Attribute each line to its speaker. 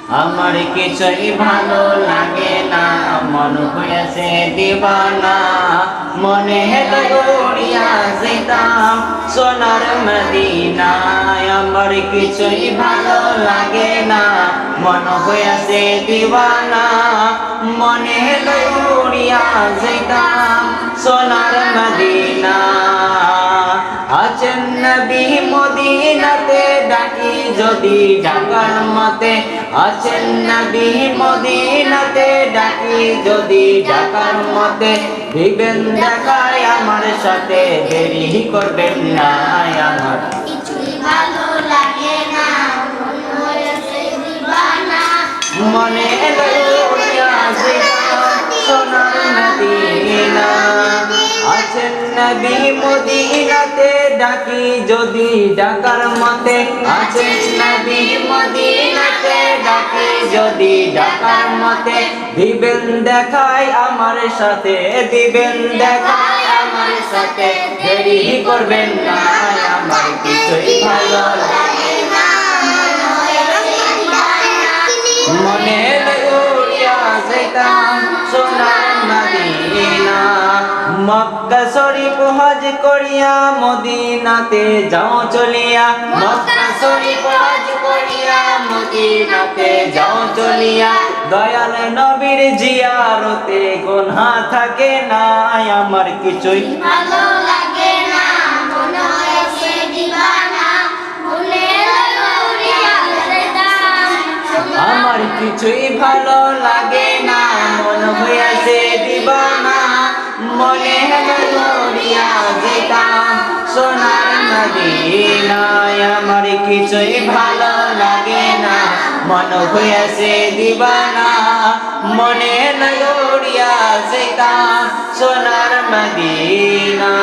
Speaker 1: আমার কিছুই ভালো লাগে না, মন হয়েছে দিবানা। মনে হলো উড়িয়া যেতাম সোনার মদিনায়। আমার কিছুই ভালো লাগে না, মন হয়েছে দিবানা। মনে হলো উড়িয়া যেতাম সোনার মদিনা। আছেন নবী মদিনাতে, ডাকি যদি ডাকার মতে। আছেন নবী মদিনাতে, ডাকি যদি ডাকার মতে। দিবেন দেখায় আমার সাথে, দেরি করবেন না। আমার
Speaker 2: কিছুই ভালো লাগে না, মন হয়েছে দিবানা।
Speaker 1: মনে লইয়া যেতাম সোনার মদিনা। আছেন নবী মদিনাতে, ডাকি যদি ডাকার মতে। আছেন নবী মদিনাতে, ডাকি যদি ডাকার মতে। দিবেন দেখায় আমার সাথে, দিবেন দেখায় আমার সাথে। দেরি করবেন না, আমার কিছুই ভালো লাগে
Speaker 2: না, মন হয়েছে দিবানা।
Speaker 1: মনে উড়িয়া যেতাম সোনার মদিনা। মক্কা শরীফ হজ করিয়া মদিনাতে যাও চলিয়া। মক্কা শরীফ হজ করিয়া মদিনাতে যাও চলিয়া। দয়াল নবীর জিয়ারতে গুনাহ থাকে না, আমার কিছুই
Speaker 2: ভালো লাগে না, মন হয়েছে দিবানা। ভুলে উড়িয়া যেতাম
Speaker 1: আমার কিছুই ভালো লাগে না, মন হয়েছে দিবানা। মনে উড়িয়া যেতাম সোনার মদিনায়। আমার কিছুই ভালো লাগে না, মন হয়েছে দিবানা। মনে উড়িয়া যেতাম সোনার মদিনা।